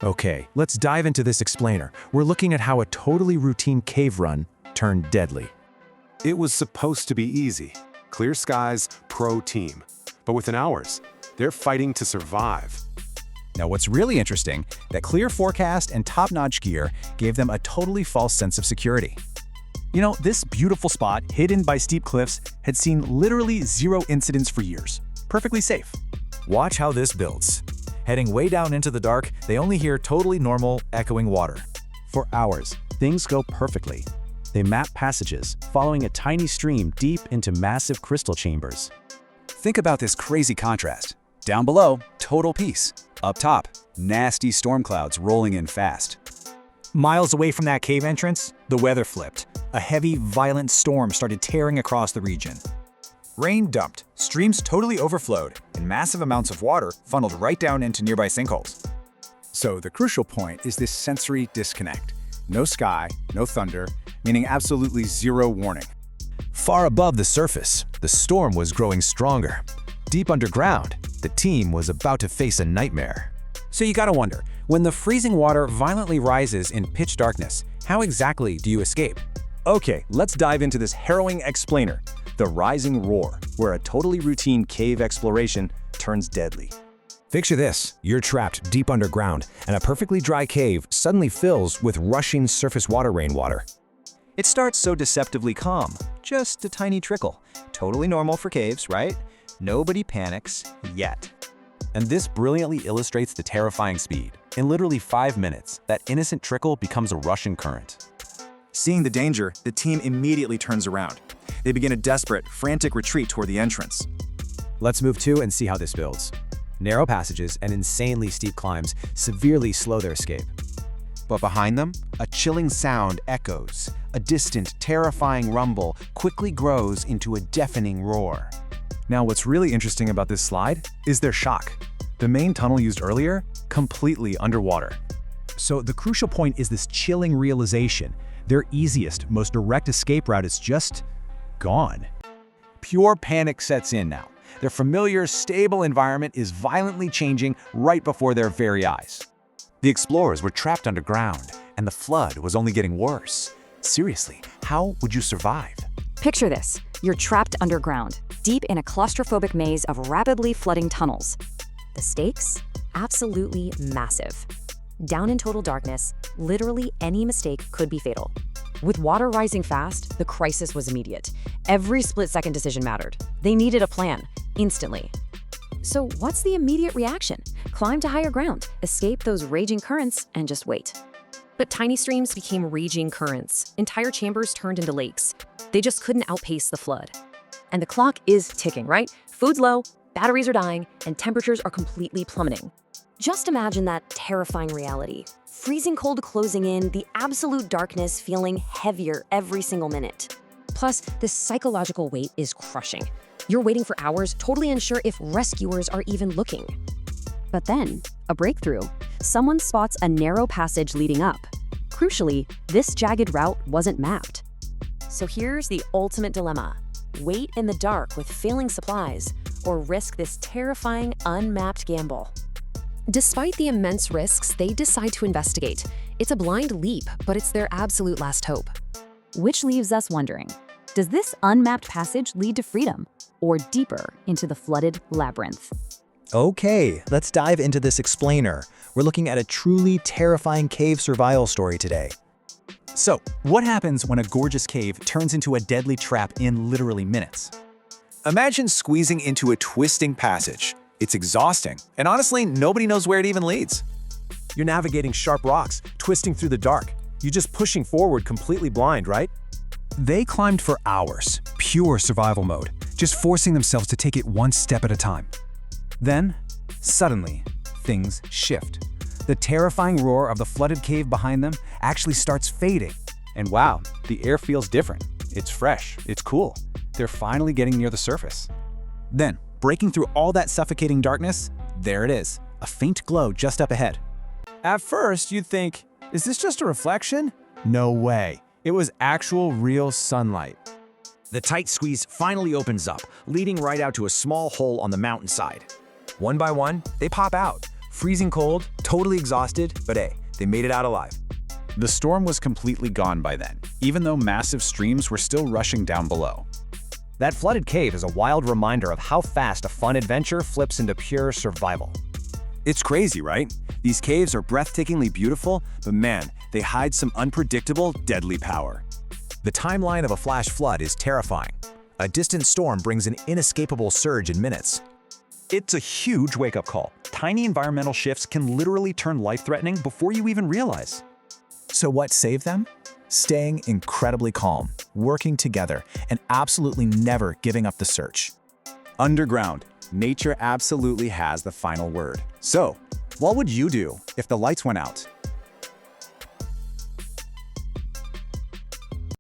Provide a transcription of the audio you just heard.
Okay, let's dive into this explainer. We're looking at how a totally routine cave run turned deadly. It was supposed to be easy. Clear skies, pro team. But within hours, they're fighting to survive. Now what's really interesting, that clear forecast and top-notch gear gave them a totally false sense of security. You know, this beautiful spot, hidden by steep cliffs, had seen literally 0 incidents for years. Perfectly safe. Watch how this builds. Heading way down into the dark, they only hear totally normal, echoing water. For hours, things go perfectly. They map passages, following a tiny stream deep into massive crystal chambers. Think about this crazy contrast. Down below, total peace. Up top, nasty storm clouds rolling in fast. Miles away from that cave entrance, the weather flipped. A heavy, violent storm started tearing across the region. Rain dumped, streams totally overflowed, and massive amounts of water funneled right down into nearby sinkholes. So the crucial point is this sensory disconnect. No sky, no thunder, meaning absolutely 0 warning. Far above the surface, the storm was growing stronger. Deep underground, the team was about to face a nightmare. So you gotta wonder, when the freezing water violently rises in pitch darkness, how exactly do you escape? Okay, let's dive into this harrowing explainer, the rising roar, where a totally routine cave exploration turns deadly. Picture this, you're trapped deep underground, and a perfectly dry cave suddenly fills with rushing surface water rainwater. It starts so deceptively calm, just a tiny trickle. Totally normal for caves, right? Nobody panics yet. And this brilliantly illustrates the terrifying speed. In literally 5 minutes, that innocent trickle becomes a rushing current. Seeing the danger, the team immediately turns around. They begin a desperate, frantic retreat toward the entrance. Let's move to and see how this builds. Narrow passages and insanely steep climbs severely slow their escape. But behind them, a chilling sound echoes. A distant, terrifying rumble quickly grows into a deafening roar. Now what's really interesting about this slide is their shock. The main tunnel used earlier, completely underwater. So the crucial point is this chilling realization. Their easiest, most direct escape route is just gone. Pure panic sets in now. Their familiar, stable environment is violently changing right before their very eyes. The explorers were trapped underground, and the flood was only getting worse. Seriously, how would you survive? Picture this. You're trapped underground, deep in a claustrophobic maze of rapidly flooding tunnels. The stakes? Absolutely massive. Down in total darkness, literally any mistake could be fatal. With water rising fast, the crisis was immediate. Every split-second decision mattered. They needed a plan, instantly. So what's the immediate reaction? Climb to higher ground, escape those raging currents, and just wait. But tiny streams became raging currents. Entire chambers turned into lakes. They just couldn't outpace the flood. And the clock is ticking, right? Food's low, batteries are dying, and temperatures are completely plummeting. Just imagine that terrifying reality. Freezing cold closing in, the absolute darkness feeling heavier every single minute. Plus, the psychological weight is crushing. You're waiting for hours, totally unsure if rescuers are even looking. But then, a breakthrough. Someone spots a narrow passage leading up. Crucially, this jagged route wasn't mapped. So here's the ultimate dilemma. Wait in the dark with failing supplies, or risk this terrifying, unmapped gamble. Despite the immense risks, they decide to investigate. It's a blind leap, but it's their absolute last hope. Which leaves us wondering, does this unmapped passage lead to freedom, or deeper into the flooded labyrinth? Okay, let's dive into this explainer. We're looking at a truly terrifying cave survival story today. So, what happens when a gorgeous cave turns into a deadly trap in literally minutes? Imagine squeezing into a twisting passage. It's exhausting, and honestly, nobody knows where it even leads. You're navigating sharp rocks, twisting through the dark. You're just pushing forward completely blind, right? They climbed for hours, pure survival mode, just forcing themselves to take it one step at a time. Then, suddenly, things shift. The terrifying roar of the flooded cave behind them actually starts fading. And wow, the air feels different. It's fresh, it's cool. They're finally getting near the surface. Then, breaking through all that suffocating darkness, there it is, a faint glow just up ahead. At first, you'd think, is this just a reflection? No way. It was actual real sunlight. The tight squeeze finally opens up, leading right out to a small hole on the mountainside. One by one, they pop out, Freezing cold, totally exhausted, but hey, they made it out alive. The storm was completely gone by then, even though massive streams were still rushing down below. That flooded cave is a wild reminder of how fast a fun adventure flips into pure survival. It's crazy, right? These caves are breathtakingly beautiful, but man, they hide some unpredictable, deadly power. The timeline of a flash flood is terrifying. A distant storm brings an inescapable surge in minutes. It's a huge wake-up call. Tiny environmental shifts can literally turn life-threatening before you even realize. So what saved them? Staying incredibly calm, working together, and absolutely never giving up the search. Underground, nature absolutely has the final word. So, what would you do if the lights went out